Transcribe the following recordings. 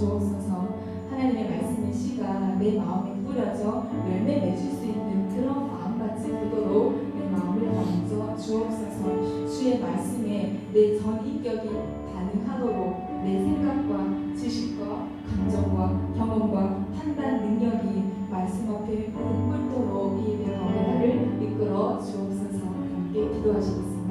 주옵소서. 하나님의 말씀의 씨가 내 마음에 뿌려져 열매 맺을 수 있는 그런 마음같이 되도록 내 마음을 던져 주옵소서. 주의 말씀에 내 전 인격이 반응하도록 내 생각과 지식과 감정과 경험과 판단 능력이 말씀 앞에 무릎 꿇도록 이 예배 가운데 나를 이끌어 주옵소서. 함께 기도하시겠습니다.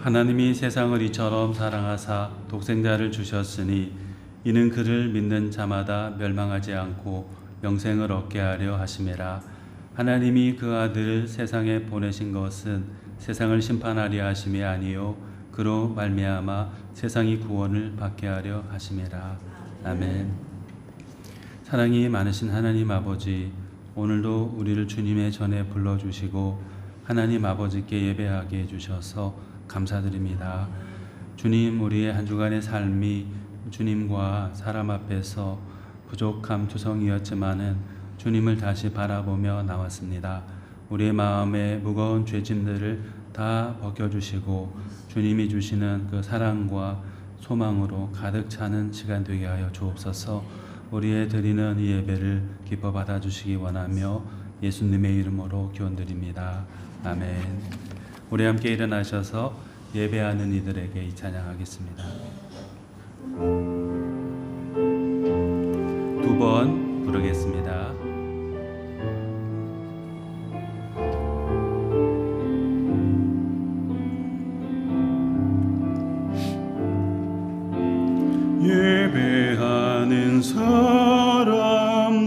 하나님이 세상을 이처럼 사랑하사 독생자를 주셨으니 이는 그를 믿는 자마다 멸망하지 않고 영생을 얻게 하려 하심이라. 하나님이 그 아들을 세상에 보내신 것은 세상을 심판하려 하심이 아니요 그로 말미암아 세상이 구원을 받게 하려 하심이라. 아멘. 사랑이 많으신 하나님 아버지, 오늘도 우리를 주님의 전에 불러주시고 하나님 아버지께 예배하게 해주셔서 감사드립니다. 주님, 우리의 한 주간의 삶이 주님과 사람 앞에서 부족함 투성이었지만은 주님을 다시 바라보며 나왔습니다. 우리의 마음에 무거운 죄짐들을 다 벗겨주시고 주님이 주시는 그 사랑과 소망으로 가득 차는 시간 되게 하여 주옵소서. 우리의 드리는 이 예배를 기뻐 받아주시기 원하며 예수님의 이름으로 기원드립니다. 아멘. 우리 함께 일어나셔서 예배하는 이들에게 이 찬양하겠습니다. 두 번 부르겠습니다. 예배하는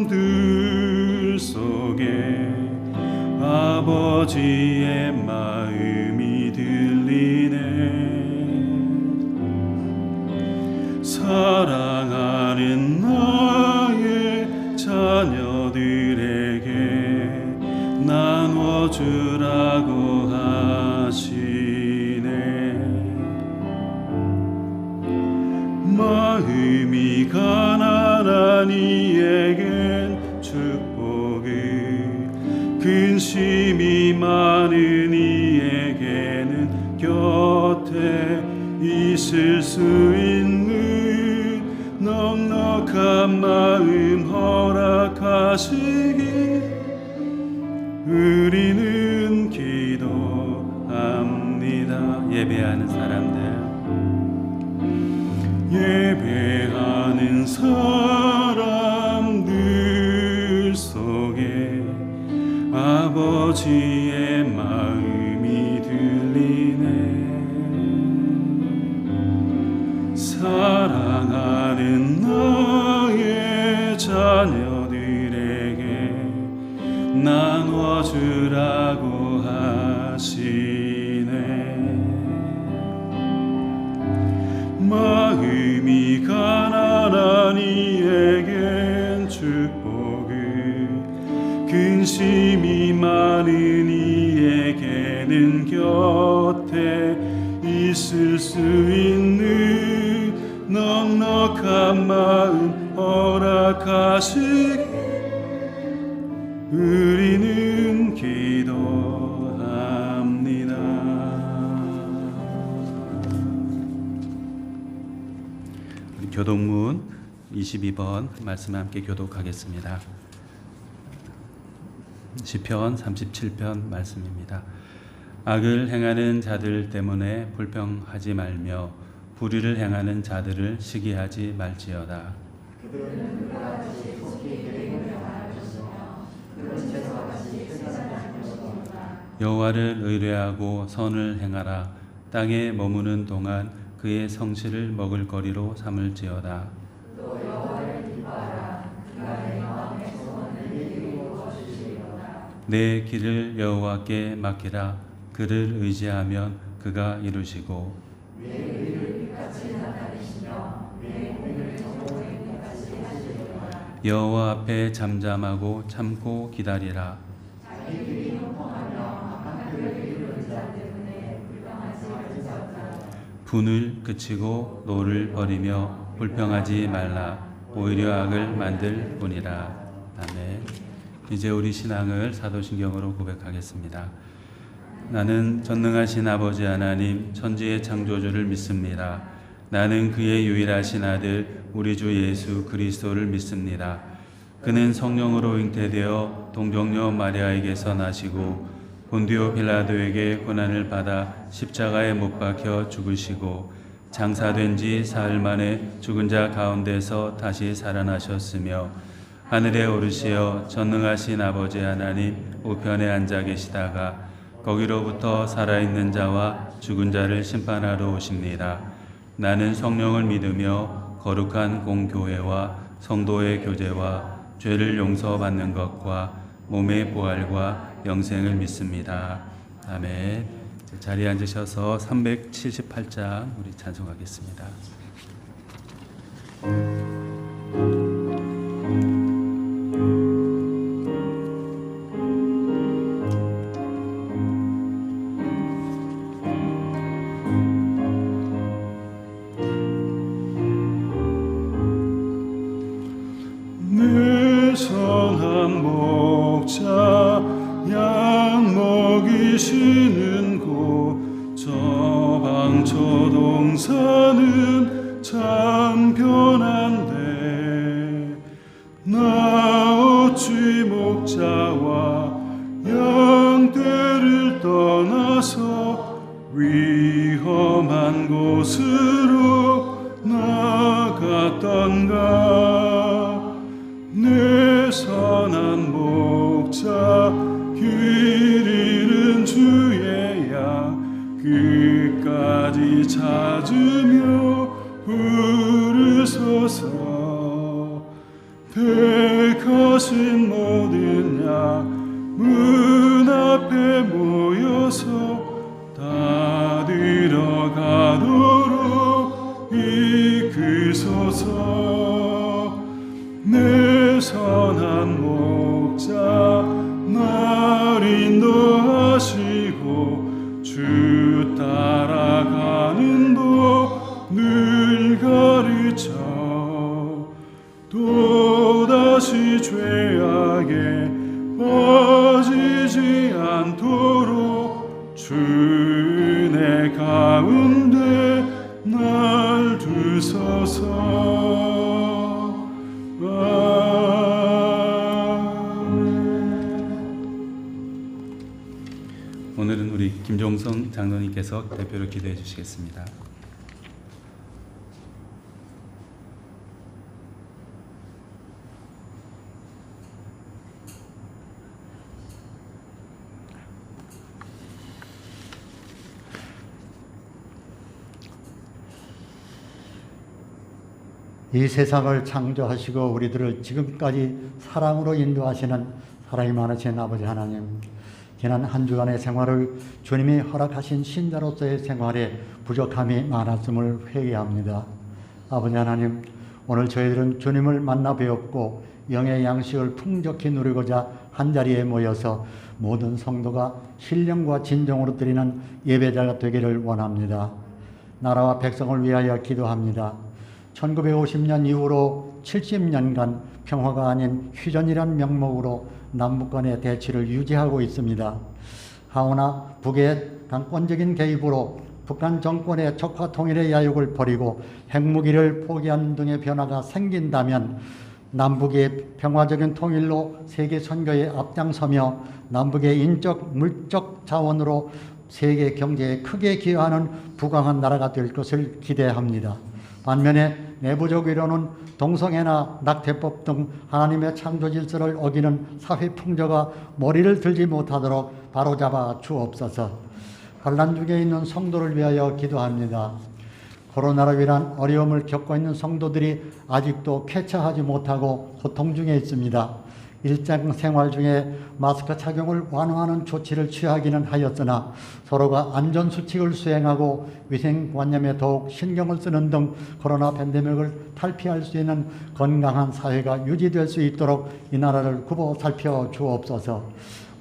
사람들 속에 아버지의 마음이 들리네. 사랑하는 나의 자녀들에게 나눠주라고 하시네. 마음이 가난한 이에겐 축복을, 근심이 많은 이에게는 곁에 있을 수 있는 넉넉한 마음 허락하시기 우리는 기도합니다. 예배하는 사람들, 예배하는 사람들 속에 아버지의 마음이 들리네. 사랑하는 나의 자녀들에게 나눠주라고 하시네. 마음이 가난한 이에겐 축복을, 근심이 많은 이에게는 곁에 있을 수 있는 넉넉한 마음 허락하시기 우리는 기도합니다. 교독문 22번 말씀 함께 교독하겠습니다. 시편 37편 말씀입니다. 악을 행하는 자들 때문에 불평하지 말며 불의를 행하는 자들을 시기하지 말지어다. 여호와를 의뢰하고 선을 행하라. 땅에 머무는 동안 그의 성실을 먹을거리로 삼을지어다. 내 길을 여호와께 맡기라. 그를 의지하면 그가 이루시고 여호와 앞에 잠잠하고 참고 기다리라. 분을 그치고 노를 버리며 불평하지 말라. 오히려 악을 만들 뿐이라. 아멘. 이제 우리 신앙을 사도신경으로 고백하겠습니다. 나는 전능하신 아버지 하나님 천지의 창조주를 믿습니다. 나는 그의 유일하신 아들 우리 주 예수 그리스도를 믿습니다. 그는 성령으로 잉태되어 동정녀 마리아에게서 나시고 본디오 빌라도에게 고난을 받아 십자가에 못 박혀 죽으시고 장사된 지 사흘 만에 죽은 자 가운데서 다시 살아나셨으며 하늘에 오르시어 전능하신 아버지 하나님 우편에 앉아 계시다가 거기로부터 살아있는 자와 죽은 자를 심판하러 오십니다. 나는 성령을 믿으며 거룩한 공교회와 성도의 교제와 죄를 용서받는 것과 몸의 부활과 영생을 믿습니다. 아멘. 자리에 앉으셔서 378장 우리 찬송하겠습니다. 내 선한 목자 양 먹이시는 곳 저방 저동산은 참 편한데 나 어찌 목자와 양떼를 떠나서 위험한 곳으로 나갔던가. 내 선한 목자 길 잃은 주의 양 끝까지 찾으며 부르소서. 택하신 모든 양 문 앞에 모여서 다 들어가도록 이끄소서. 내 선한 목자 날 인도하시고 주 따라가는 도 늘 가르쳐 또다시 죄악에 빠지지 않도록 주 은혜 가운데 날 두소서. 오늘은 우리 김종성 장로님께서 대표로 기도해 주시겠습니다. 이 세상을 창조하시고 우리들을 지금까지 사랑으로 인도하시는 사랑이 많으신 아버지 하나님, 지난 한 주간의 생활을 주님이 허락하신 신자로서의 생활에 부족함이 많았음을 회개합니다. 아버지 하나님, 오늘 저희들은 주님을 만나 배웠고 영의 양식을 풍족히 누리고자 한자리에 모여서 모든 성도가 신령과 진정으로 드리는 예배자가 되기를 원합니다. 나라와 백성을 위하여 기도합니다. 1950년 이후로 70년간 평화가 아닌 휴전이란 명목으로 남북 간의 대치를 유지하고 있습니다. 하오나 북의 강권적인 개입으로 북한 정권의 적화 통일의 야욕을 버리고 핵무기를 포기하는 등의 변화가 생긴다면 남북의 평화적인 통일로 세계 선교에 앞장서며 남북의 인적, 물적 자원으로 세계 경제에 크게 기여하는 부강한 나라가 될 것을 기대합니다. 반면에 내부적 위로는 동성애나 낙태법 등 하나님의 창조 질서를 어기는 사회 풍조가 머리를 들지 못하도록 바로잡아 주옵소서. 환난 중에 있는 성도를 위하여 기도합니다. 코로나로 인한 어려움을 겪고 있는 성도들이 아직도 쾌차하지 못하고 고통 중에 있습니다. 일상생활 중에 마스크 착용을 완화하는 조치를 취하기는 하였으나 서로가 안전수칙을 수행하고 위생관념에 더욱 신경을 쓰는 등 코로나 팬데믹을 탈피할 수 있는 건강한 사회가 유지될 수 있도록 이 나라를 굽어 살펴 주옵소서.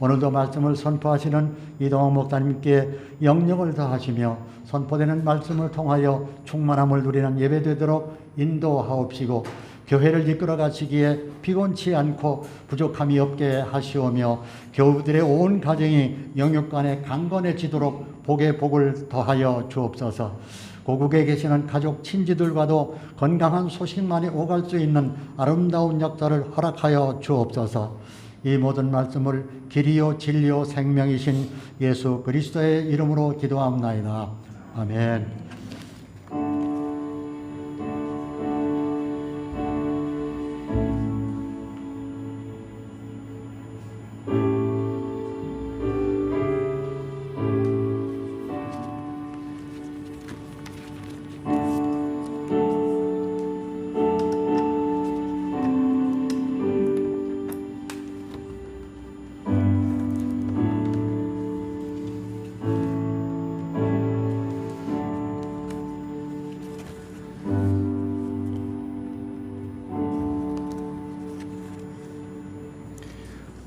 오늘도 말씀을 선포하시는 이동호 목사님께 영력을 더하시며 선포되는 말씀을 통하여 충만함을 누리는 예배되도록 인도하옵시고 교회를 이끌어 가시기에 피곤치 않고 부족함이 없게 하시오며 교우들의 온 가정이 영육간에 강건해지도록 복에 복을 더하여 주옵소서. 고국에 계시는 가족 친지들과도 건강한 소식만이 오갈 수 있는 아름다운 역사를 허락하여 주옵소서. 이 모든 말씀을 길이요 진리요 생명이신 예수 그리스도의 이름으로 기도합나이다. 아멘.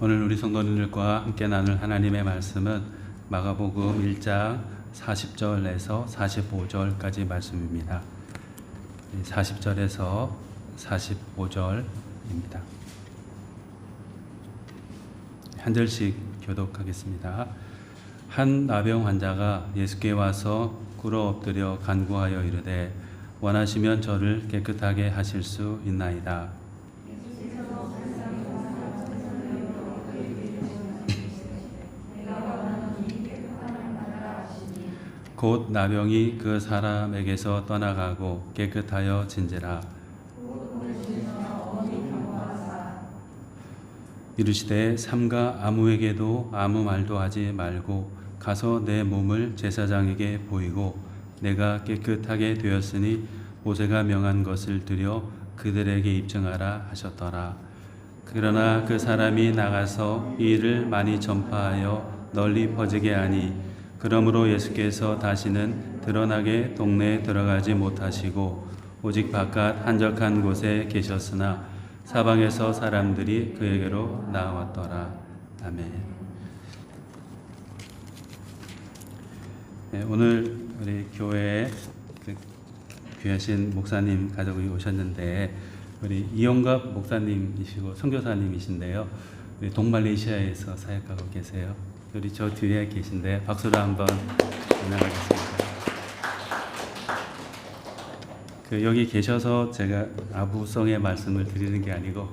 오늘 우리 성도님들과 함께 나눌 하나님의 말씀은 마가복음 1장 40절에서 45절까지 말씀입니다. 40절에서 45절입니다. 한 절씩 교독하겠습니다. 한 나병 환자가 예수께 와서 꿇어 엎드려 간구하여 이르되 원하시면 저를 깨끗하게 하실 수 있나이다. 곧 나병이 그 사람에게서 떠나가고 깨끗하여 진지라. 이르시되 삼가 아무에게도 아무 말도 하지 말고 가서 내 몸을 제사장에게 보이고 내가 깨끗하게 되었으니 모세가 명한 것을 드려 그들에게 입증하라 하셨더라. 그러나 그 사람이 나가서 이 일을 많이 전파하여 널리 퍼지게 하니 그러므로 예수께서 다시는 드러나게 동네에 들어가지 못하시고 오직 바깥 한적한 곳에 계셨으나 사방에서 사람들이 그에게로 나왔더라. 아멘. 네, 오늘 우리 교회에 귀하신 목사님 가족이 오셨는데 우리 이용갑 목사님이시고 선교사님이신데요. 우리 동말레이시아에서 사역하고 계세요. 우리 저 뒤에 계신데 박수로 한번 인사하겠습니다. 여기 계셔서 제가 아부성의 말씀을 드리는 게 아니고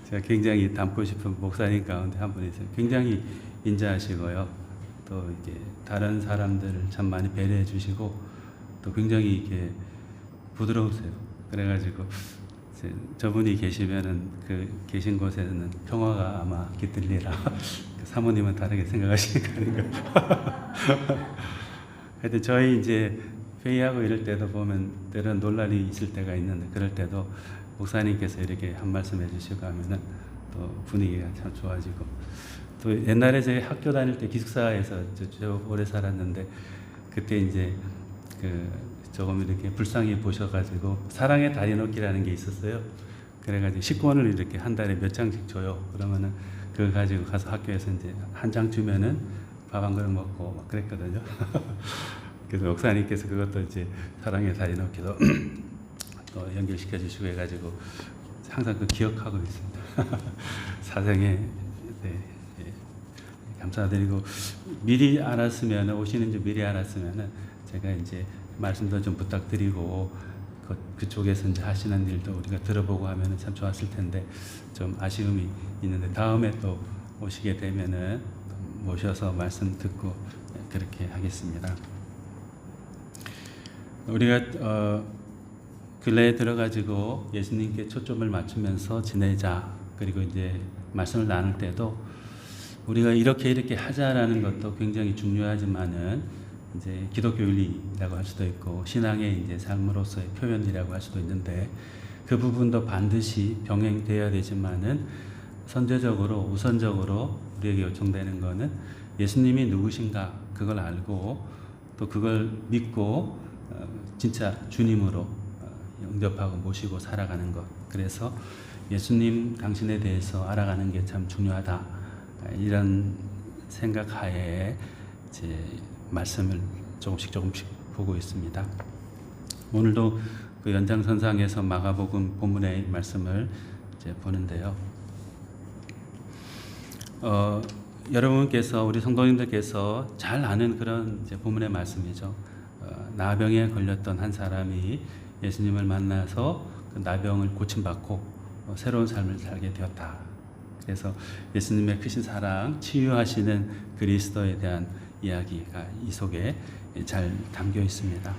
제가 굉장히 닮고 싶은 목사님 가운데 한 분이세요. 굉장히 인자하시고요. 또 이게 다른 사람들을 참 많이 배려해 주시고 또 굉장히 이게 부드러우세요. 그래가지고 저분이 계시면은 그 계신 곳에는 평화가 아마 깃들리라. 사모님은 다르게 생각하시는 거 아닌가. 하여튼 저희 이제 회의하고 이럴 때도 보면 때론 논란이 있을 때가 있는데 그럴 때도 목사님께서 이렇게 한 말씀 해주시고 하면은 또 분위기가 참 좋아지고 또 옛날에 저희 학교 다닐 때 기숙사에서 저 오래 살았는데 그때 이제 조금 이렇게 불쌍히 보셔가지고 사랑의 다리놓기라는 게 있었어요. 그래가지고 식권을 이렇게 한 달에 몇 장씩 줘요. 그러면은 그거 가지고 가서 학교에서 이제 한 장 주면은 밥 한 그릇 먹고 막 그랬거든요. 그래서 목사님께서 그것도 이제 사랑의 다리놓기도 또 연결시켜 주시고 해가지고 항상 기억하고 있습니다. 사생에 네, 감사드리고 미리 알았으면 오시는 줄 미리 알았으면은 제가 이제 말씀도 좀 부탁드리고 그쪽에서 이제 하시는 일도 우리가 들어보고 하면은 참 좋았을 텐데 좀 아쉬움이 있는데 다음에 또 오시게 되면은 모셔서 말씀 듣고 그렇게 하겠습니다. 우리가 근래에 들어가지고 예수님께 초점을 맞추면서 지내자. 그리고 이제 말씀을 나눌 때도 우리가 이렇게 하자라는 것도 굉장히 중요하지만은 이제 기독교 윤리라고 할 수도 있고 신앙의 이제 삶으로서의 표현이라고 할 수도 있는데 그 부분도 반드시 병행돼야 되지만은 선제적으로 우선적으로 우리에게 요청되는 거는 예수님이 누구신가 그걸 알고 또 그걸 믿고 진짜 주님으로 영접하고 모시고 살아가는 것. 그래서 예수님 당신에 대해서 알아가는 게 참 중요하다. 이런 생각하에 이제 말씀을 조금씩 보고 있습니다. 오늘도 그 연장선상에서 마가복음 본문의 말씀을 이제 보는데요. 여러분께서 우리 성도님들께서 잘 아는 그런 이제 본문의 말씀이죠. 나병에 걸렸던 한 사람이 예수님을 만나서 그 나병을 고침받고 새로운 삶을 살게 되었다. 그래서 예수님의 크신 사랑, 치유하시는 그리스도에 대한 이야기가 이 속에 잘 담겨 있습니다.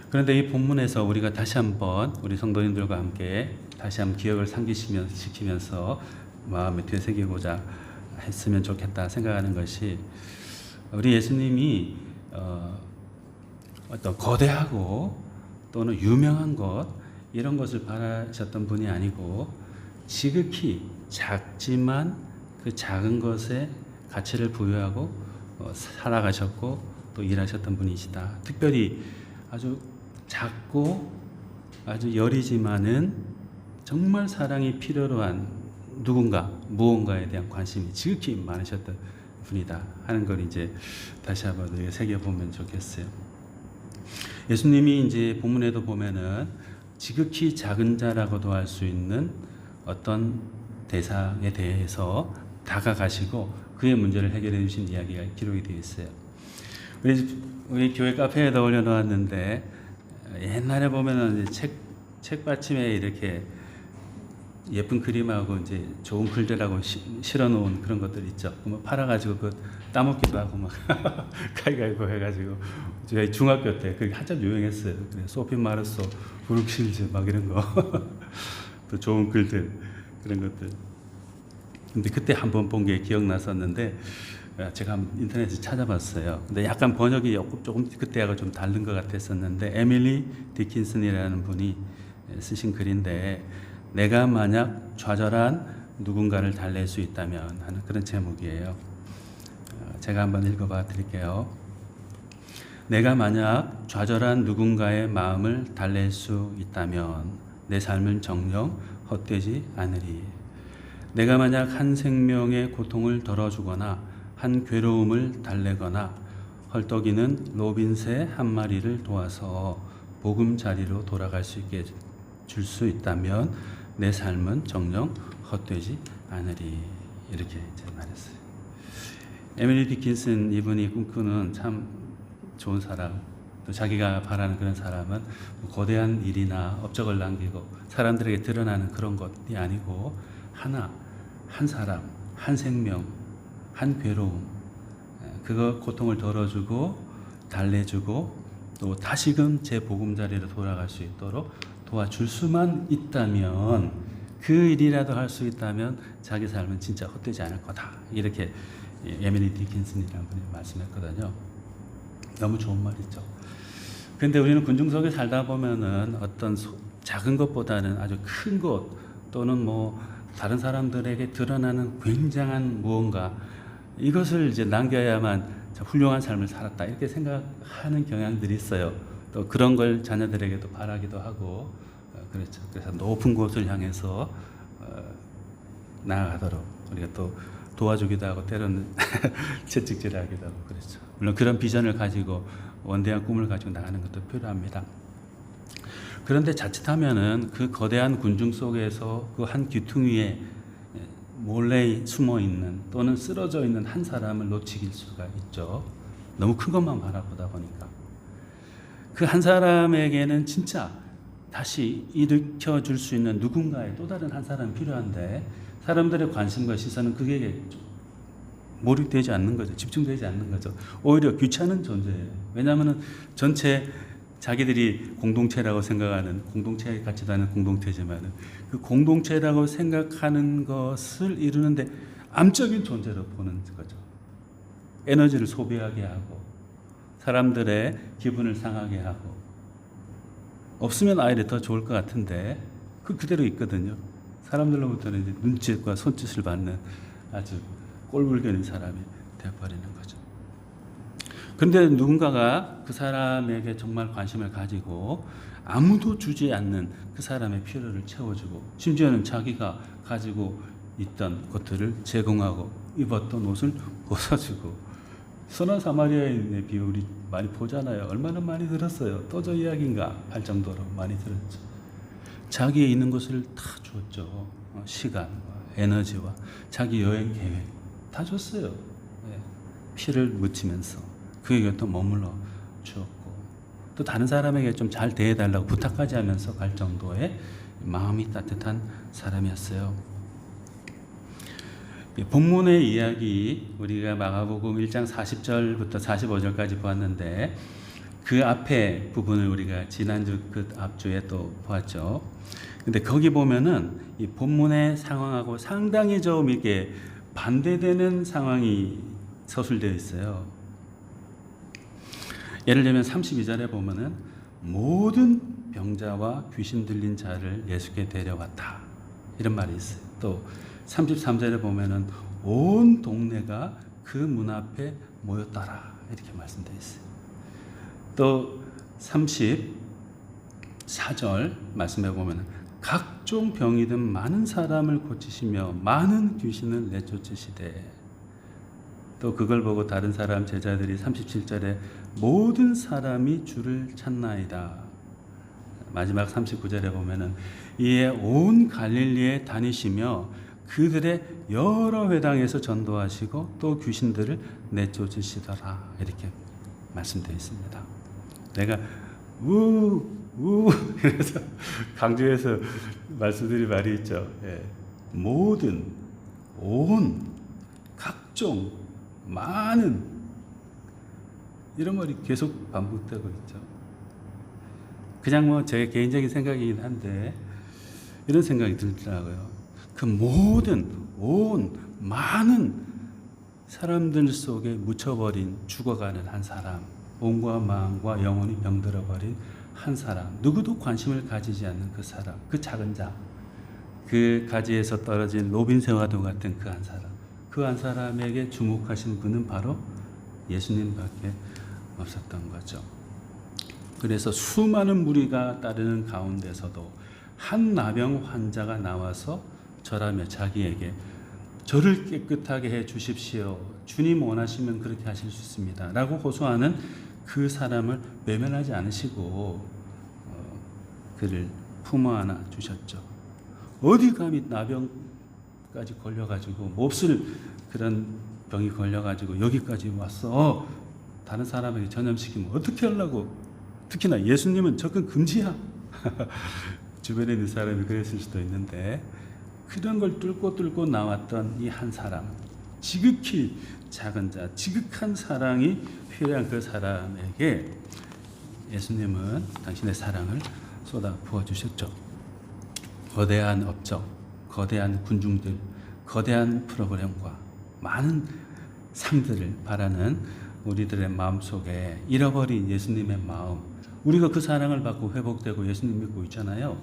그런데 이 본문에서 우리가 다시 한번 우리 성도님들과 함께 다시 한번 기억을 상기시키면서 마음에 되새기고자 했으면 좋겠다 생각하는 것이 우리 예수님이 어떤 거대하고 또는 유명한 것 이런 것을 바라셨던 분이 아니고 지극히 작지만 그 작은 것에 가치를 부여하고 살아가셨고 또 일하셨던 분이시다. 특별히 아주 작고 아주 여리지만은 정말 사랑이 필요로 한 누군가, 무언가에 대한 관심이 지극히 많으셨던 분이다 하는 걸 이제 다시 한번 우리가 새겨보면 좋겠어요. 예수님이 이제 본문에도 보면은 지극히 작은 자라고도 할 수 있는 어떤 대상에 대해서 다가가시고 그의 문제를 해결해 주신 이야기가 기록이 되어 있어요. 우리 교회 카페에다 올려놓았는데 옛날에 보면은 이제 책받침에 이렇게 예쁜 그림하고 이제 좋은 글들하고 실어놓은 그런 것들 있죠. 그뭐 팔아가지고 그 따먹기도 하고 막 가위가위보 해가지고 저희 중학교 때 그게 한참 유행했어요. 그래 소피 마르소, 브룩실즈 막 이런 거 또 좋은 글들 그런 것들. 근데 그때 한번 본 게 기억났었는데 제가 한번 인터넷에 찾아봤어요. 근데 약간 번역이 조금 그때하고 좀 다른 것 같았었는데 에밀리 디킨슨이라는 분이 쓰신 글인데 내가 만약 좌절한 누군가를 달랠 수 있다면 하는 그런 제목이에요. 제가 한번 읽어봐 드릴게요. 내가 만약 좌절한 누군가의 마음을 달랠 수 있다면 내 삶은 정녕 헛되지 않으리. 내가 만약 한 생명의 고통을 덜어주거나 한 괴로움을 달래거나 헐떡이는 로빈새 한 마리를 도와서 보금자리로 돌아갈 수 있게 줄 수 있다면 내 삶은 정녕 헛되지 않으리. 이렇게 이제 말했어요. 에밀리 디킨슨 이분이 꿈꾸는 참 좋은 사람, 또 자기가 바라는 그런 사람은 뭐 거대한 일이나 업적을 남기고 사람들에게 드러나는 그런 것이 아니고 한 사람, 한 생명, 한 괴로움, 그거 고통을 덜어주고 달래주고 또 다시금 제 보금자리로 돌아갈 수 있도록 도와줄 수만 있다면 그 일이라도 할 수 있다면 자기 삶은 진짜 헛되지 않을 거다. 이렇게 에밀리 디킨슨이라는 분이 말씀했거든요. 너무 좋은 말이죠. 그런데 우리는 군중 속에 살다 보면은 어떤 작은 것보다는 아주 큰 것 또는 뭐 다른 사람들에게 드러나는 굉장한 무언가 이것을 이제 남겨야만 훌륭한 삶을 살았다 이렇게 생각하는 경향들이 있어요. 또 그런 걸 자녀들에게도 바라기도 하고 그렇죠. 그래서 높은 곳을 향해서 나아가도록 우리가 또 도와주기도 하고 때로는 채찍질하기도 하고 그렇죠. 물론 그런 비전을 가지고 원대한 꿈을 가지고 나가는 것도 필요합니다. 그런데 자칫하면은 그 거대한 군중 속에서 그 한 귀퉁이에 몰래 숨어 있는 또는 쓰러져 있는 한 사람을 놓치길 수가 있죠. 너무 큰 것만 바라보다 보니까. 그 한 사람에게는 진짜 다시 일으켜 줄 수 있는 누군가의 또 다른 한 사람이 필요한데 사람들의 관심과 시선은 그게 몰입되지 않는 거죠. 집중되지 않는 거죠. 오히려 귀찮은 존재예요. 왜냐하면 전체 자기들이 공동체라고 생각하는 공동체에 같이 다니는 공동체지만 그 공동체라고 생각하는 것을 이루는데 암적인 존재로 보는 거죠. 에너지를 소비하게 하고 사람들의 기분을 상하게 하고 없으면 아이를 더 좋을 것 같은데 그대로 있거든요. 사람들로부터는 이제 눈짓과 손짓을 받는 아주 꼴불견인 사람이 되어버리는 거죠. 그런데 누군가가 그 사람에게 정말 관심을 가지고 아무도 주지 않는 그 사람의 필요를 채워주고 심지어는 자기가 가지고 있던 것들을 제공하고 입었던 옷을 벗어주고 선한 사마리아인의 비율이 많이 보잖아요. 얼마나 많이 들었어요. 또 저 이야기인가 할 정도로 많이 들었죠. 자기에 있는 것을 다 줬죠. 시간과 에너지와 자기 여행 계획 다 줬어요. 피를 묻히면서 그에게 또 머물러 주었고 또 다른 사람에게 좀 잘 대해달라고 부탁까지 하면서 갈 정도의 마음이 따뜻한 사람이었어요. 본문의 이야기 우리가 마가복음 1장 40절부터 45절까지 보았는데 그 앞에 부분을 우리가 지난주 그 앞주에 또 보았죠. 근데 거기 보면은 이 본문의 상황하고 상당히 좀 이렇게 반대되는 상황이 서술되어 있어요. 예를 들면 32절에 보면은 모든 병자와 귀신 들린 자를 예수께 데려왔다 이런 말이 있어요. 또 33절에 보면은 온 동네가 그 문 앞에 모였더라 이렇게 말씀되어 있어요. 또 34절 말씀해 보면은 각종 병이든 많은 사람을 고치시며 많은 귀신을 내쫓으시되, 또 그걸 보고 다른 사람 제자들이 37절에 모든 사람이 주를 찾나이다. 마지막 39절에 보면은 이에 온 갈릴리에 다니시며 그들의 여러 회당에서 전도하시고 또 귀신들을 내쫓으시더라. 이렇게 말씀되어 있습니다. 내가 그래서 강조해서 말씀드린 말이 있죠. 예. 모든, 온, 각종, 많은, 이런 말이 계속 반복되고 있죠. 그냥 뭐 제 개인적인 생각이긴 한데 이런 생각이 들더라고요. 그 모든, 온, 많은 사람들 속에 묻혀버린, 죽어가는 한 사람, 몸과 마음과 영혼이 병들어버린 한 사람, 누구도 관심을 가지지 않는 그 사람, 그 작은 자, 그 가지에서 떨어진 로빈새와도 같은 그 한 사람, 그 한 사람에게 주목하신 분은 바로 예수님밖에 없었던 거죠. 그래서 수많은 무리가 따르는 가운데서도 한 나병 환자가 나와서 절하며 자기에게 저를 깨끗하게 해 주십시오. 주님 원하시면 그렇게 하실 수 있습니다. 라고 호소하는 그 사람을 외면하지 않으시고 그를 품어 안아 주셨죠. 어디 감히 나병까지 걸려가지고 몹쓸 그런 병이 걸려가지고 여기까지 왔어. 다른 사람에게 전염시키면 어떻게 하려고. 특히나 예수님은 접근 금지야. 주변에 있는 사람이 그랬을 수도 있는데 그런 걸 뚫고 나왔던 이 한 사람, 지극히 작은 자, 지극한 사랑이 필요한 그 사람에게 예수님은 당신의 사랑을 쏟아 부어주셨죠. 거대한 업적, 거대한 군중들, 거대한 프로그램과 많은 상들을 바라는 우리들의 마음속에 잃어버린 예수님의 마음, 우리가 그 사랑을 받고 회복되고 예수님 믿고 있잖아요.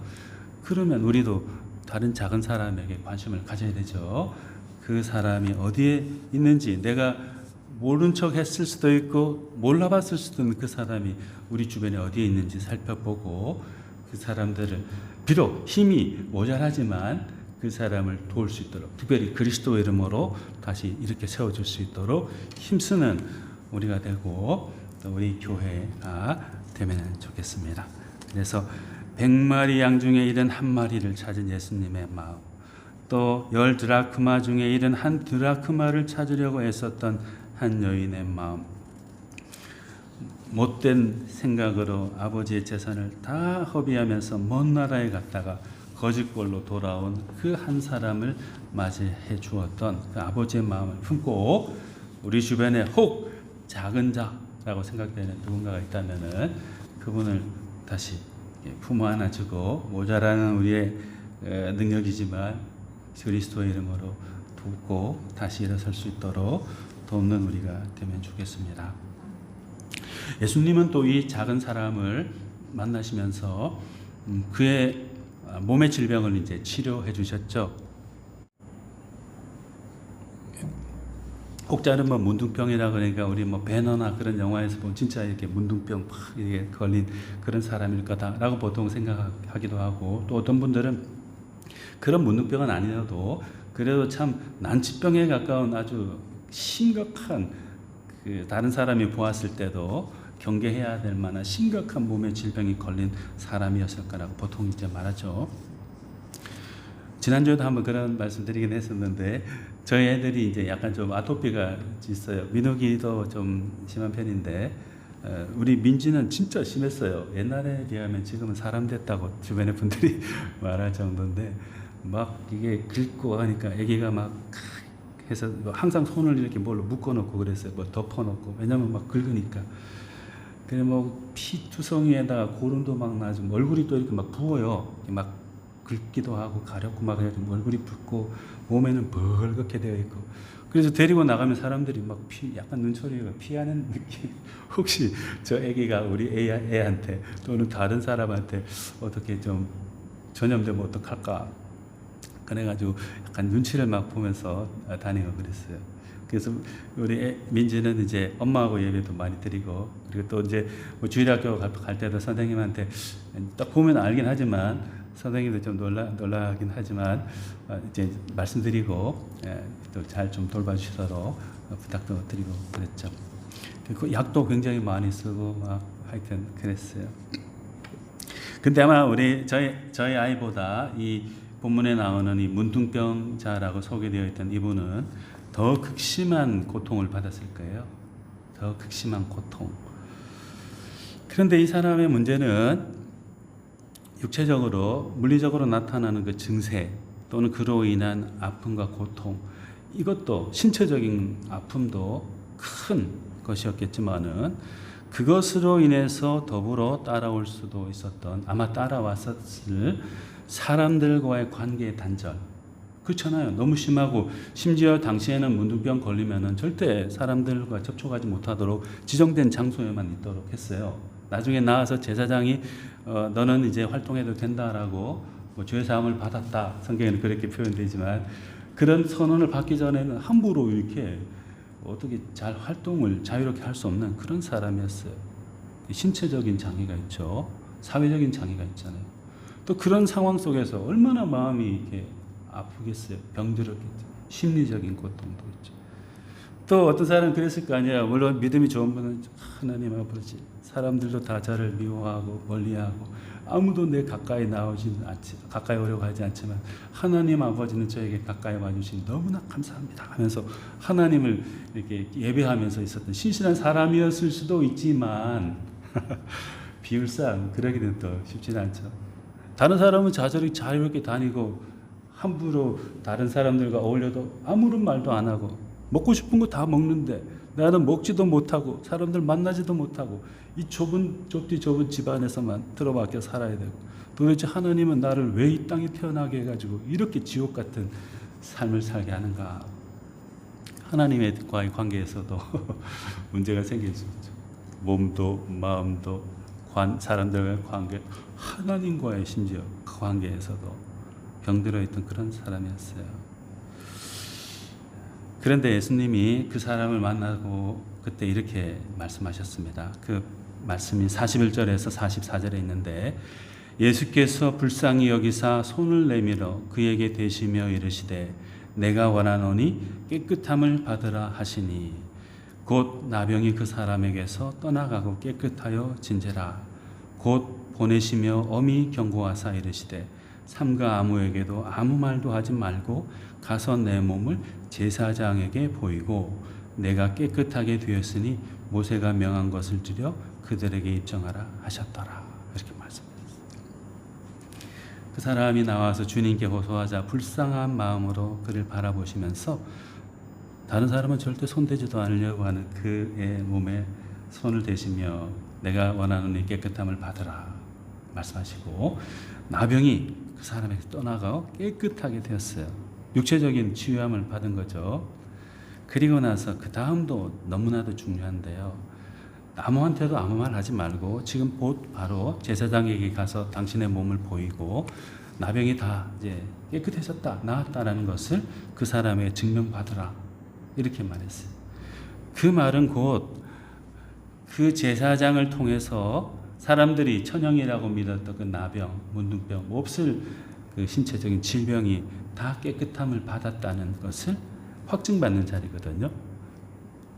그러면 우리도 다른 작은 사람에게 관심을 가져야 되죠. 그 사람이 어디에 있는지, 내가 모른 척 했을 수도 있고 몰라봤을 수도 있는 그 사람이 우리 주변에 어디에 있는지 살펴보고 그 사람들을 비록 힘이 모자라지만 그 사람을 도울 수 있도록, 특별히 그리스도 이름으로 다시 이렇게 세워줄 수 있도록 힘쓰는 우리가 되고 또 우리 교회가 되면 좋겠습니다. 그래서 100마리 양 중에 71마리를 찾은 예수님의 마음, 또 10드라크마 중에 71드라크마를 찾으려고 애썼던 한 여인의 마음, 못된 생각으로 아버지의 재산을 다 허비하면서 먼 나라에 갔다가 거짓골로 돌아온 그 한 사람을 맞이해 주었던 그 아버지의 마음을 품고 우리 주변에 혹 작은 자라고 생각되는 누군가가 있다면은 그분을 다시 품어 안아주고, 모자라는 우리의 능력이지만 그리스도의 이름으로 돕고 다시 일어설 수 있도록 돕는 우리가 되면 좋겠습니다. 예수님은 또 이 작은 사람을 만나시면서 그의 몸의 질병을 이제 치료해 주셨죠. 꼭 자르면 문둥병이라 그러니까 우리 뭐 배너나 그런 영화에서 보면 진짜 이렇게 문둥병 막 이렇게 걸린 그런 사람일 거다라고 보통 생각하기도 하고, 또 어떤 분들은 그런 문둥병은 아니어도 그래도 참 난치병에 가까운 아주 심각한, 그 다른 사람이 보았을 때도 경계해야 될 만한 심각한 몸의 질병이 걸린 사람이었을 거라고 보통 이제 말하죠. 지난주에도 한번 그런 말씀드리긴 했었는데, 저희 애들이 이제 약간 좀 아토피가 있어요. 민욱이도 좀 심한 편인데, 우리 민지는 진짜 심했어요. 옛날에 비하면 지금은 사람 됐다고 주변의 분들이 말할 정도인데, 막 이게 긁고 하니까 아기가 막 해서 항상 손을 이렇게 뭘로 묶어놓고 그랬어요. 뭐 덮어놓고. 왜냐면 막 긁으니까. 그래 뭐 피투성이에다가 고름도 막 나죠. 얼굴이 또 이렇게 막 부어요. 막 긁기도 하고 가렵고 막 해가지고 얼굴이 붓고 몸에는 벌겋게 되어 있고, 그래서 데리고 나가면 사람들이 막 약간 눈초리가 피하는 느낌. 혹시 저 애기가 우리 애한테 또는 다른 사람한테 어떻게 좀 전염되면 어떡할까, 그래가지고 약간 눈치를 막 보면서 다니고 그랬어요. 그래서 우리 민지는 이제 엄마하고 예배도 많이 드리고, 그리고 또 이제 뭐 주일학교 갈 때도 선생님한테 딱 보면 알긴 하지만 선생님도 좀 놀라긴 하지만 이제 말씀드리고 또 잘 좀 돌봐주시도록 부탁도 드리고 그랬죠. 그 약도 굉장히 많이 쓰고 막 하여튼 그랬어요. 근데 아마 저희 아이보다 이 본문에 나오는 이 문둥병자라고 소개되어 있던 이분은 더 극심한 고통을 받았을 거예요. 더 극심한 고통. 그런데 이 사람의 문제는 육체적으로 물리적으로 나타나는 그 증세 또는 그로 인한 아픔과 고통, 이것도 신체적인 아픔도 큰 것이었겠지만은 그것으로 인해서 더불어 따라올 수도 있었던, 아마 따라왔었을 사람들과의 관계의 단절. 그렇잖아요. 너무 심하고, 심지어 당시에는 문둥병 걸리면은 절대 사람들과 접촉하지 못하도록 지정된 장소에만 있도록 했어요. 나중에 나와서 제사장이 너는 이제 활동해도 된다라고 뭐 죄 사함을 받았다, 성경에는 그렇게 표현되지만, 그런 선언을 받기 전에는 함부로 이렇게 어떻게 잘 활동을 자유롭게 할 수 없는 그런 사람이었어요. 신체적인 장애가 있죠. 사회적인 장애가 있잖아요. 또 그런 상황 속에서 얼마나 마음이 이렇게 아프겠어요. 병들었겠죠. 심리적인 고통도 있죠. 또 어떤 사람은 그랬을 거 아니에요. 물론 믿음이 좋은 분은 하나님 아버지, 사람들도 다 저를 미워하고 멀리하고 아무도 내 가까이 가까이 오려고 하지 않지만 하나님 아버지는 저에게 가까이 와주시니 너무나 감사합니다 하면서 하나님을 이렇게 예배하면서 있었던 신실한 사람이었을 수도 있지만 비율상 그러기는 또 쉽지는 않죠. 다른 사람은 자유롭게 다니고 함부로 다른 사람들과 어울려도 아무런 말도 안 하고 먹고 싶은 거 다 먹는데 나는 먹지도 못하고 사람들 만나지도 못하고 이 좁디 좁은 집안에서만 틀어박혀 살아야 되고, 도대체 하나님은 나를 왜 이 땅에 태어나게 해가지고 이렇게 지옥 같은 삶을 살게 하는가. 하나님과의 관계에서도 문제가 생길 수 있죠. 몸도 마음도 사람들과의 관계, 하나님과의 심지어 그 관계에서도 병들어 있던 그런 사람이었어요. 그런데 예수님이 그 사람을 만나고 그때 이렇게 말씀하셨습니다. 그 말씀이 41절에서 44절에 있는데, 예수께서 불쌍히 여기사 손을 내밀어 그에게 대시며 이르시되 내가 원하노니 깨끗함을 받으라 하시니 곧 나병이 그 사람에게서 떠나가고 깨끗하여 진제라. 곧 보내시며 엄히 경고하사 이르시되 삼가 아무에게도 아무 말도 하지 말고 가서 내 몸을 제사장에게 보이고 내가 깨끗하게 되었으니 모세가 명한 것을 드려 그들에게 입증하라 하셨더라. 이렇게 말씀하셨어요. 그 사람이 나와서 주님께 호소하자 불쌍한 마음으로 그를 바라보시면서 다른 사람은 절대 손대지도 않으려고 하는 그의 몸에 손을 대시며 내가 원하는 이 깨끗함을 받으라 말씀하시고, 나병이 그 사람에게 떠나가 깨끗하게 되었어요. 육체적인 치유함을 받은 거죠. 그리고 나서 그 다음도 너무나도 중요한데요. 아무한테도 아무 말 하지 말고 지금 곧 바로 제사장에게 가서 당신의 몸을 보이고 나병이 다 이제 깨끗해졌다, 나았다라는 것을 그 사람에게 증명받으라 이렇게 말했어요. 그 말은 곧 그 제사장을 통해서 사람들이 천형이라고 믿었던 그 나병, 문둥병, 몹쓸 그 신체적인 질병이 다 깨끗함을 받았다는 것을 확증받는 자리거든요.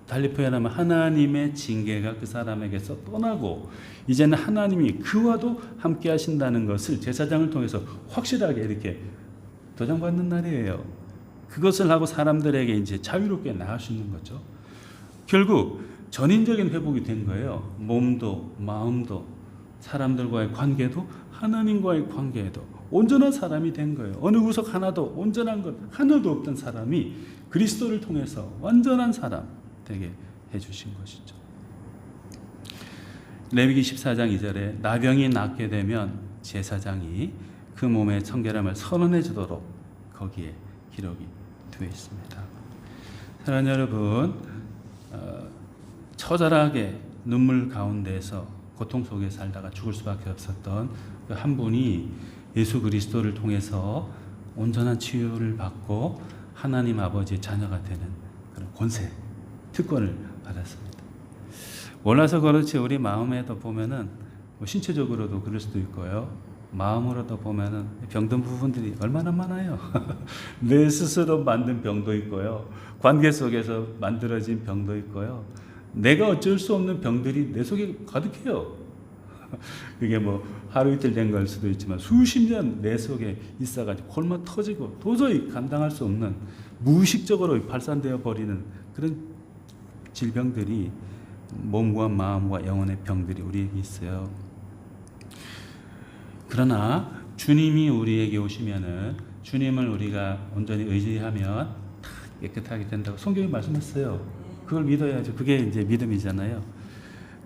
달리 표현하면 하나님의 징계가 그 사람에게서 떠나고 이제는 하나님이 그와도 함께 하신다는 것을 제사장을 통해서 확실하게 이렇게 도장받는 날이에요. 그것을 하고 사람들에게 이제 자유롭게 나갈 수 있는 거죠. 결국 전인적인 회복이 된 거예요. 몸도 마음도 사람들과의 관계도 하나님과의 관계에도 온전한 사람이 된 거예요. 어느 구석 하나도 온전한 것 하나도 없던 사람이 그리스도를 통해서 완전한 사람 되게 해주신 것이죠. 레위기 14장 2절에 나병이 낫게 되면 제사장이 그 몸의 청결함을 선언해 주도록 거기에 기록이 되어 있습니다. 사랑하는 여러분, 처절하게 눈물 가운데서 고통 속에 살다가 죽을 수밖에 없었던 그 한 분이 예수 그리스도를 통해서 온전한 치유를 받고 하나님 아버지의 자녀가 되는 그런 권세, 특권을 받았습니다. 몰라서 그렇지 우리 마음에도 보면은 뭐 신체적으로도 그럴 수도 있고요. 마음으로도 보면은 병든 부분들이 얼마나 많아요. 내 스스로 만든 병도 있고요. 관계 속에서 만들어진 병도 있고요. 내가 어쩔 수 없는 병들이 내 속에 가득해요. 그게 뭐 하루 이틀 된 걸 수도 있지만 수십 년 내 속에 있어가지고 골마 터지고 도저히 감당할 수 없는 무의식적으로 발산되어 버리는 그런 질병들이 몸과 마음과 영혼의 병들이 우리에게 있어요. 그러나 주님이 우리에게 오시면은 주님을 우리가 온전히 의지하면 다 깨끗하게 된다고 성경이 말씀했어요. 그걸 믿어야죠. 그게 이제 믿음이잖아요.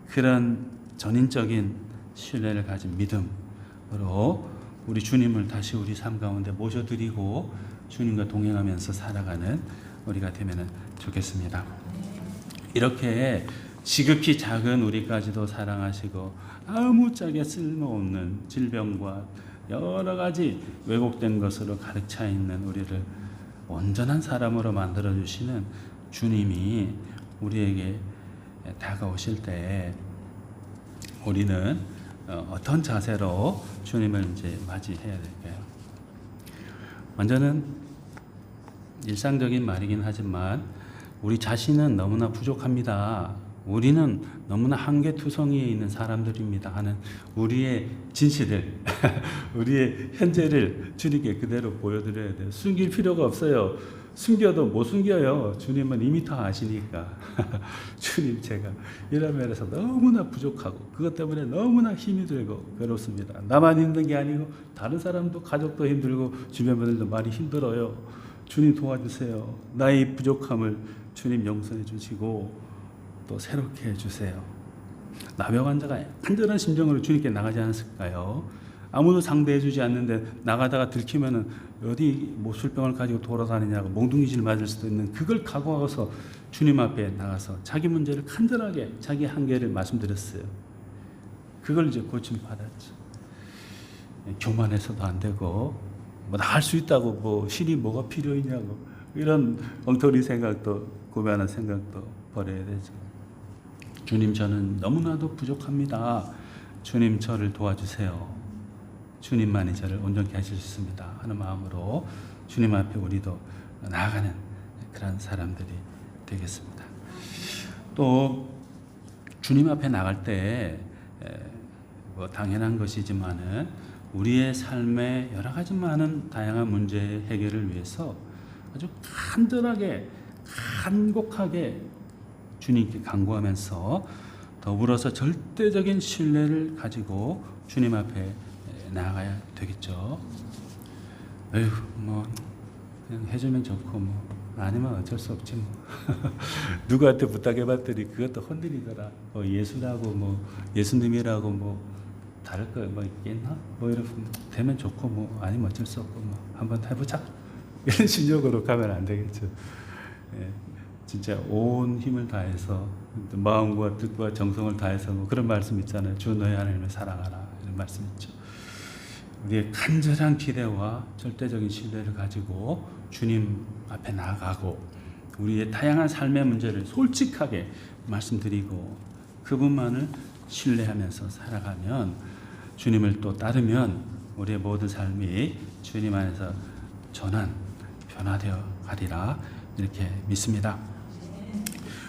그런 전인적인 신뢰를 가진 믿음으로 우리 주님을 다시 우리 삶 가운데 모셔드리고 주님과 동행하면서 살아가는 우리가 되면 좋겠습니다. 이렇게 지극히 작은 우리까지도 사랑하시고 아무짝에 쓸모없는 질병과 여러 가지 왜곡된 것으로 가득 차 있는 우리를 온전한 사람으로 만들어 주시는 주님이 우리에게 다가오실 때 우리는 어떤 자세로 주님을 이제 맞이해야 될까요? 먼저는 일상적인 말이긴 하지만 우리 자신은 너무나 부족합니다. 우리는 너무나 한계투성이에 있는 사람들입니다 하는 우리의 진실을 우리의 현재를 주님께 그대로 보여드려야 돼요. 숨길 필요가 없어요. 숨겨도 못 숨겨요. 주님은 이미 다 아시니까. 주님, 제가 이런 면에서 너무나 부족하고 그것 때문에 너무나 힘이 들고 괴롭습니다. 나만 힘든 게 아니고 다른 사람도, 가족도 힘들고 주변 분들도 많이 힘들어요. 주님 도와주세요. 나의 부족함을 주님 용서해 주시고 또 새롭게 해주세요. 나병 환자가 간절한 심정으로 주님께 나가지 않았을까요? 아무도 상대해 주지 않는데 나가다가 들키면은 어디 뭐 술병을 가지고 돌아다니냐고 몽둥이질 맞을 수도 있는 그걸 각오하고서 주님 앞에 나가서 자기 문제를 간절하게 자기 한계를 말씀드렸어요. 그걸 이제 고침 받았죠. 교만해서도 안 되고 뭐 나 할 수 있다고 뭐 신이 뭐가 필요 있냐고 이런 엉터리 생각도 고배하는 생각도 버려야 되죠. 주님, 저는 너무나도 부족합니다. 주님, 저를 도와주세요. 주님만이 저를 온전케 하실 수 있습니다 하는 마음으로 주님 앞에 우리도 나아가는 그런 사람들이 되겠습니다. 또 주님 앞에 나갈 때 뭐 당연한 것이지만은 우리의 삶의 여러 가지 많은 다양한 문제 해결을 위해서 아주 간절하게 간곡하게 주님께 간구하면서 더불어서 절대적인 신뢰를 가지고 주님 앞에 나아가야 되겠죠. 에휴, 뭐 그냥 해주면 좋고 뭐 아니면 어쩔 수 없지 뭐. 누구한테 부탁해봤더니 그것도 혼들이더라. 뭐 예수라고 뭐 예수님이라고 뭐 다를 거 뭐 있겠나? 뭐 이렇게 되면 좋고 뭐 아니면 어쩔 수 없고 뭐 한번 해보자. 이런 심정으로 가면 안 되겠죠. 예, 진짜 온 힘을 다해서 마음과 뜻과 정성을 다해서 뭐 그런 말씀 있잖아요. 주 너의 하나님을 사랑하라 이런 말씀 있죠. 우리의 간절한 기대와 절대적인 신뢰를 가지고 주님 앞에 나아가고 우리의 다양한 삶의 문제를 솔직하게 말씀드리고 그분만을 신뢰하면서 살아가면 주님을 또 따르면 우리의 모든 삶이 주님 안에서 변화되어 가리라 이렇게 믿습니다.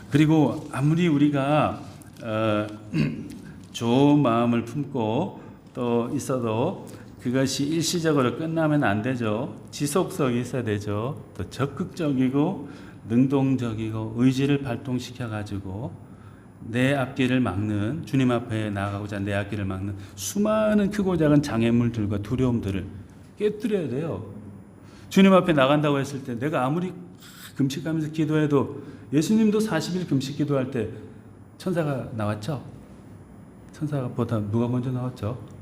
그리고 아무리 우리가 좋은 마음을 품고 또 있어도 그것이 일시적으로 끝나면 안 되죠. 지속성이 있어야 되죠. 또 적극적이고 능동적이고 의지를 발동시켜 가지고 내 앞길을 막는 주님 앞에 나아가고자 내 앞길을 막는 수많은 크고 작은 장애물들과 두려움들을 깨뜨려야 돼요. 주님 앞에 나간다고 했을 때 내가 아무리 금식하면서 기도해도 예수님도 40일 금식 기도할 때 천사가 나왔죠. 천사보다 누가 먼저 나왔죠?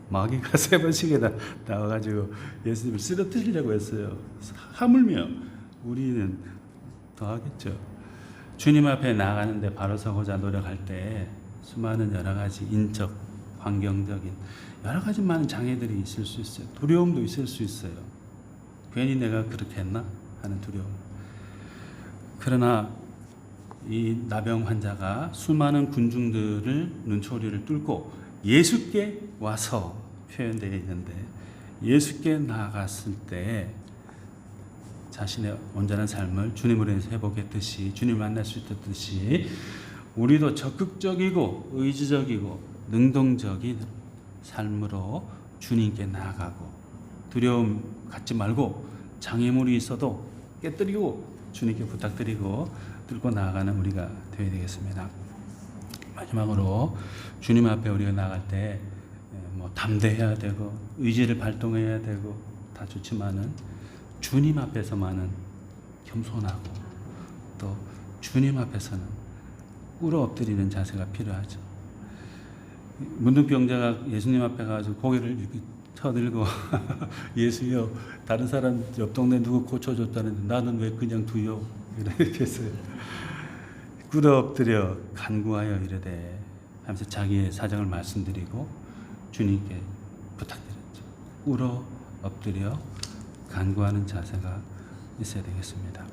마귀가 3번씩이나 나와가지고 예수님을 쓰러뜨리려고 했어요. 하물며 우리는 더 하겠죠. 주님 앞에 나가는데 바로 서고자 노력할 때 수많은 여러 가지 인적, 환경적인 여러 가지 많은 장애들이 있을 수 있어요. 두려움도 있을 수 있어요. 괜히 내가 그렇게 했나 하는 두려움. 그러나 이 나병 환자가 수많은 군중들을 눈초리를 뚫고 예수께 와서 표현되어 있는데 예수께 나아갔을 때 자신의 온전한 삶을 주님으로 인해서 회복했듯이 주님을 만날 수 있듯이 우리도 적극적이고 의지적이고 능동적인 삶으로 주님께 나아가고 두려움 갖지 말고 장애물이 있어도 깨뜨리고 주님께 부탁드리고 들고 나아가는 우리가 되어야 되겠습니다. 마지막으로 주님 앞에 우리가 나갈 때 담대해야 되고 의지를 발동해야 되고 다 좋지만은 주님 앞에서만은 겸손하고 또 주님 앞에서는 꿇어 엎드리는 자세가 필요하죠. 문둥병자가 예수님 앞에 가서 고개를 이렇게 쳐들고 예수여, 다른 사람 옆 동네 누구 고쳐줬다는데 나는 왜 그냥 두요? 이렇게 했어요. 꿇어 엎드려 간구하여 이르되 하면서 자기의 사정을 말씀드리고 주님께 부탁드렸죠. 꿇어 엎드려 간구하는 자세가 있어야 되겠습니다.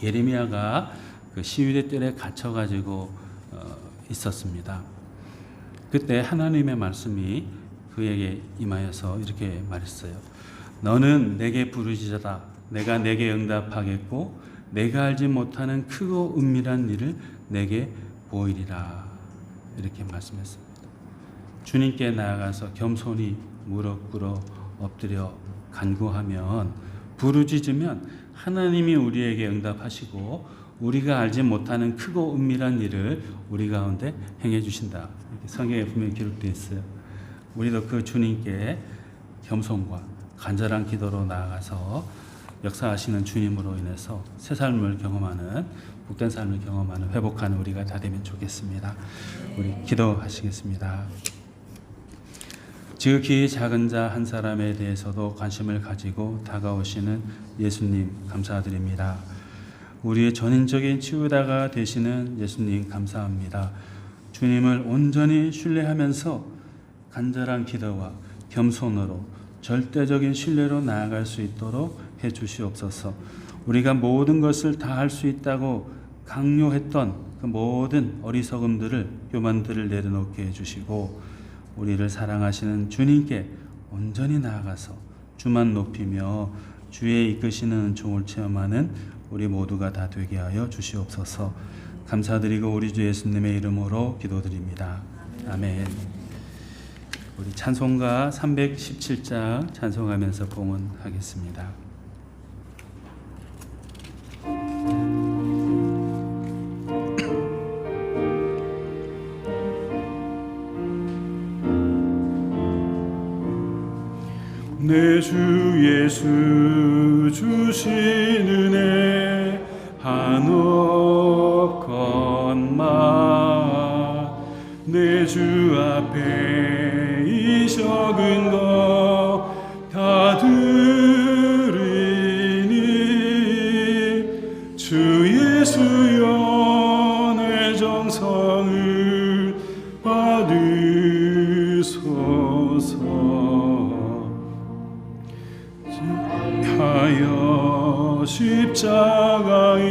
예레미야가 그 시위대 뜰에 갇혀가지고 있었습니다. 그때 하나님의 말씀이 그에게 임하여서 이렇게 말했어요. 너는 내게 부르짖어라. 내가 내게 응답하겠고 내가 알지 못하는 크고 은밀한 일을 내게 보이리라. 이렇게 말씀했습니다. 주님께 나아가서 겸손히 무릎 꿇어 엎드려 간구하면 부르짖으면 하나님이 우리에게 응답하시고 우리가 알지 못하는 크고 은밀한 일을 우리 가운데 행해 주신다. 이렇게 성경에 분명히 기록되어 있어요. 우리도 그 주님께 겸손과 간절한 기도로 나아가서 역사하시는 주님으로 인해서 새 삶을 경험하는, 복된 삶을 경험하는, 회복하는 우리가 다 되면 좋겠습니다. 우리 기도하시겠습니다. 지극히 작은 자 한 사람에 대해서도 관심을 가지고 다가오시는 예수님 감사드립니다. 우리의 전인적인 치유자가 되시는 예수님 감사합니다. 주님을 온전히 신뢰하면서 간절한 기도와 겸손으로 절대적인 신뢰로 나아갈 수 있도록 해 주시옵소서. 우리가 모든 것을 다 할 수 있다고 강요했던 그 모든 어리석음들을, 교만들을 내려놓게 해 주시고 우리를 사랑하시는 주님께 온전히 나아가서 주만 높이며 주의 이끄시는 은총을 체험하는 우리 모두가 다 되게 하여 주시옵소서. 감사드리고 우리 주 예수님의 이름으로 기도드립니다. 아멘. 우리 찬송가 317장 찬송하면서 봉헌하겠습니다. 내 주 예수 주신 은혜 한없건마 내 주 앞에 이 적은 것 다 드리니 주 예수여 내 정성을 받으소서. 하여 십자가에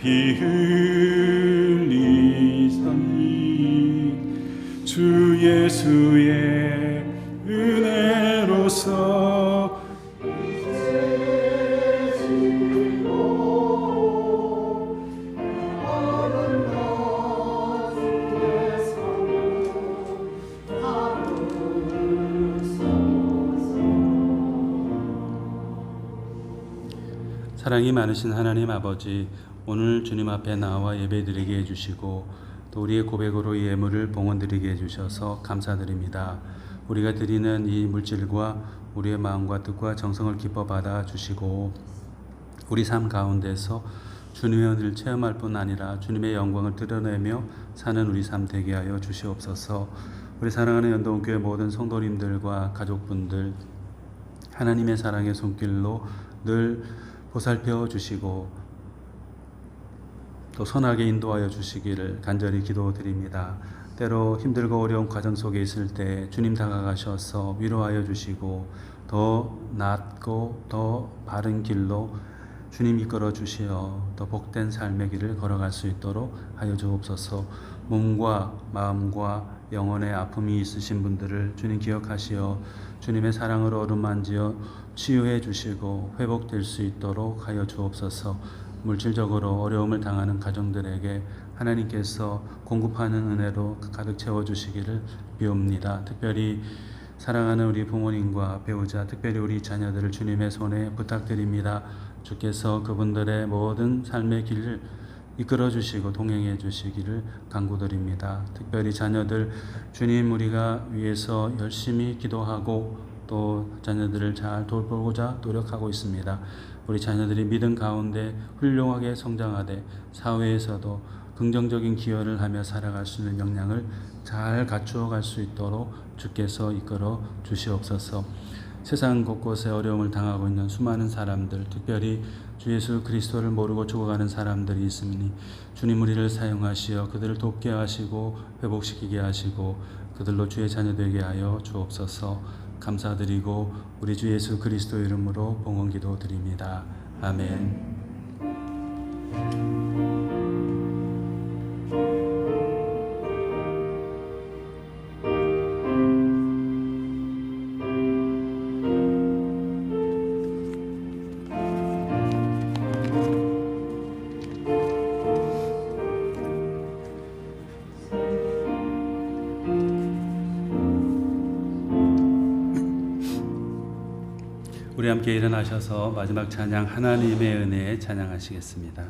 피 흘리사니 주 예수의 은혜로서 사랑이 많으신 하나님 아버지, 오늘 주님 앞에 나와 예배드리게 해주시고 또 우리의 고백으로 이 예물을 봉헌드리게 해주셔서 감사드립니다. 우리가 드리는 이 물질과 우리의 마음과 뜻과 정성을 기뻐 받아 주시고 우리 삶 가운데서 주님의 은혜를 체험할 뿐 아니라 주님의 영광을 드러내며 사는 우리 삶 되게 하여 주시옵소서. 우리 사랑하는 연동교회 모든 성도님들과 가족분들 하나님의 사랑의 손길로 늘 보살펴 주시고 또 선하게 인도하여 주시기를 간절히 기도드립니다. 때로 힘들고 어려운 과정 속에 있을 때 주님 다가가셔서 위로하여 주시고 더 낫고 더 바른 길로 주님 이끌어 주시어 더 복된 삶의 길을 걸어갈 수 있도록 하여 주옵소서. 몸과 마음과 영혼의 아픔이 있으신 분들을 주님 기억하시어 주님의 사랑으로 어루만지어 치유해 주시고 회복될 수 있도록 하여 주옵소서. 물질적으로 어려움을 당하는 가정들에게 하나님께서 공급하는 은혜로 가득 채워주시기를 비옵니다. 특별히 사랑하는 우리 부모님과 배우자, 특별히 우리 자녀들을 주님의 손에 부탁드립니다. 주께서 그분들의 모든 삶의 길을 이끌어 주시고 동행해 주시기를 간구드립니다. 특별히 자녀들, 주님 우리가 위해서 열심히 기도하고 또 자녀들을 잘 돌보고자 노력하고 있습니다. 우리 자녀들이 믿음 가운데 훌륭하게 성장하되 사회에서도 긍정적인 기여를 하며 살아갈 수 있는 역량을 잘 갖추어 갈 수 있도록 주께서 이끌어 주시옵소서. 세상 곳곳에 어려움을 당하고 있는 수많은 사람들, 특별히 주 예수 그리스도를 모르고 죽어가는 사람들이 있으니 주님 우리를 사용하시어 그들을 돕게 하시고 회복시키게 하시고 그들로 주의 자녀 되게 하여 주옵소서. 감사드리고 우리 주 예수 그리스도 이름으로 봉헌기도 드립니다. 아멘. 우리 함께 일어나셔서 마지막 찬양 하나님의 은혜에 찬양하시겠습니다.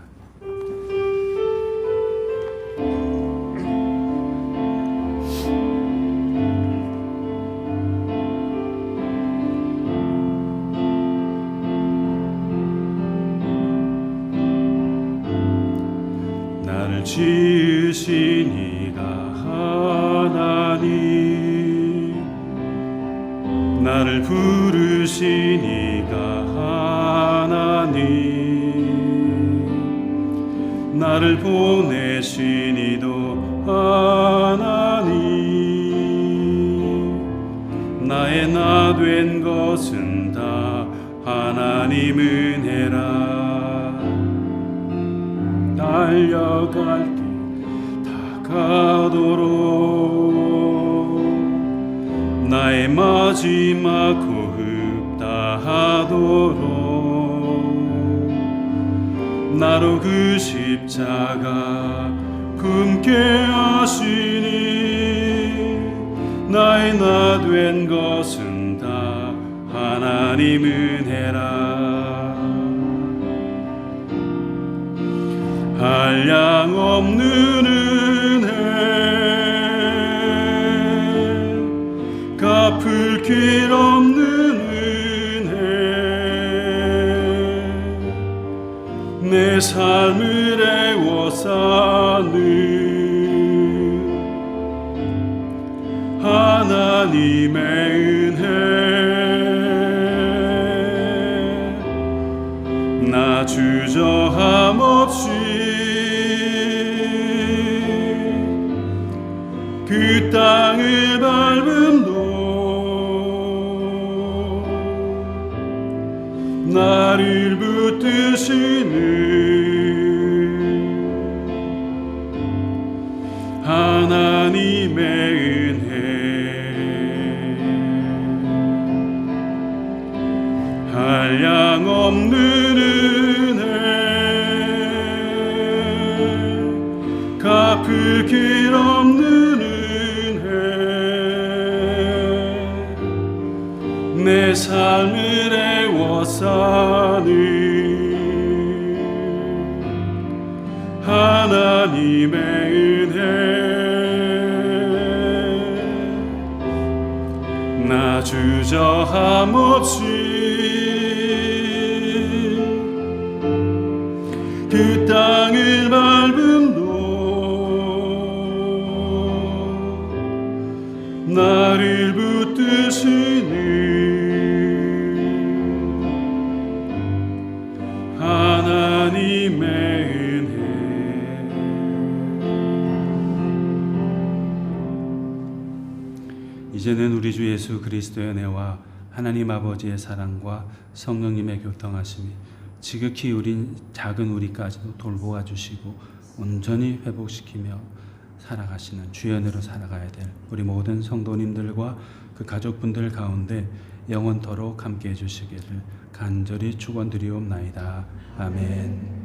나를 지으신 이가 하나님, 나를 부르신 이가 하나님, 나를 보내신 이도 하나님, 나의 나 된 것은 다 하나님 은혜라. 달려갈 때 다가도록 나의 마지막 호흡 다하도록 나로 그 십자가 품게 하시니 나의 나 된 것은 다 하나님 은혜라. 한량 없는 은혜, 갚을 길 없는 은혜, 내 삶을 애워싸는 하나님의 은혜, 나 주저함 없이 그 땅을 밟음도 나를 붙드시는 하나님의 은혜, 한량 없는 은혜, 갚을 길 없는 내 삶을 애워싸는 하나님의 은혜, 나 주저함 없이 그 땅을 밟음도 나를 붙드시는 하나님의 은혜. 이제는 우리 주 예수 그리스도의 은혜와 하나님 아버지의 사랑과 성령님의 교통하심이 지극히 우린 작은 우리까지도 돌보아 주시고 온전히 회복시키며 살아가시는 주연으로 살아가야 될 우리 모든 성도님들과 그 가족분들 가운데 영원토록 함께 해주시기를 간절히 축원드리옵나이다. 아멘.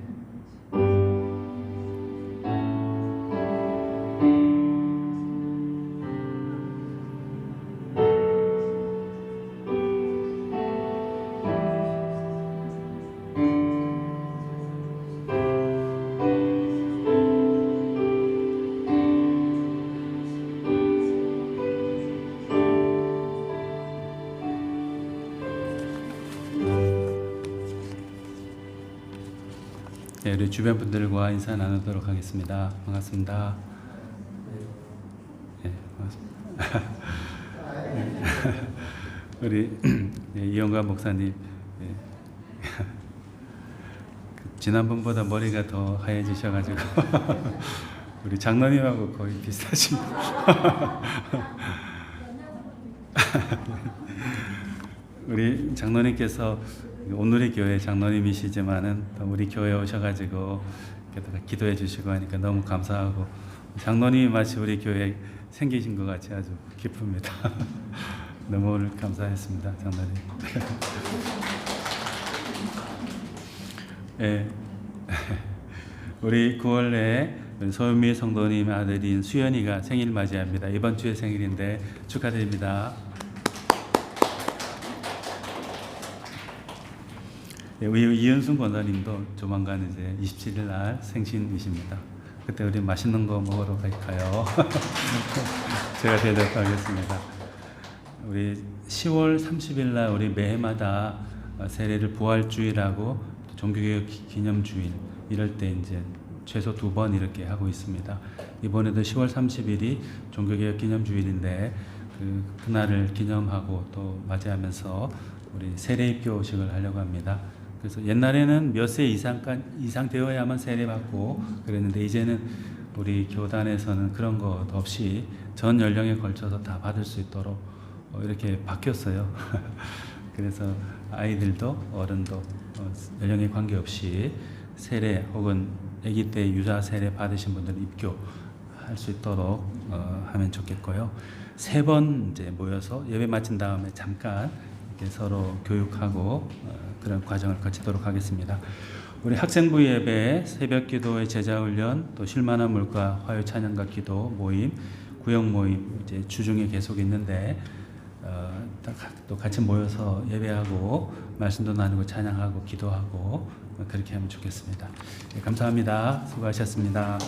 네, 우리 주변 분들과 인사 나누도록 하겠습니다. 반갑습니다. 네, 반갑습니다. 우리 네, 이영관 목사님, 네. 지난번보다 머리가 더 하얘지셔가지고 우리 장로님하고 거의 비슷하십니다. 우리 장로님께서 오늘의 교회 장로님이시지만은 우리 교회에 오셔가지고 기도해 주시고 하니까 너무 감사하고 장로님이 마치 우리 교회에 생기신 것 같이 아주 기쁩니다. 너무 오늘 감사했습니다, 장로님. 네. 우리 9월에 소윤미 성도님 아들인 수연이가 생일 맞이합니다. 이번 주에 생일인데 축하드립니다. 네, 우리 이현순 권사님도 조만간 이제 27일 날 생신이십니다. 그때 우리 맛있는 거 먹으러 갈까요? 제가 대접하겠습니다. 우리 10월 30일 날 우리 매해마다 세례를 부활주일하고 종교개혁 기념주일 이럴 때 이제 최소 2번 이렇게 하고 있습니다. 이번에도 10월 30일이 종교개혁 기념주일인데 그날을 기념하고 또 맞이하면서 우리 세례입교식을 하려고 합니다. 그래서 옛날에는 몇 세 이상 되어야만 세례받고 그랬는데 이제는 우리 교단에서는 그런 것 없이 전 연령에 걸쳐서 다 받을 수 있도록 이렇게 바뀌었어요. 그래서 아이들도 어른도 연령에 관계없이 세례 혹은 아기 때 유자 세례 받으신 분들 입교할 수 있도록 하면 좋겠고요. 3번 이제 모여서 예배 마친 다음에 잠깐 이렇게 서로 교육하고 그런 과정을 거치도록 하겠습니다. 우리 학생부 예배, 새벽 기도의 제자 훈련, 또 쉴만한 물가 화요 찬양가 기도 모임, 구역 모임 이제 주중에 계속 있는데 또 같이 모여서 예배하고 말씀도 나누고 찬양하고 기도하고 그렇게 하면 좋겠습니다. 네, 감사합니다. 수고하셨습니다.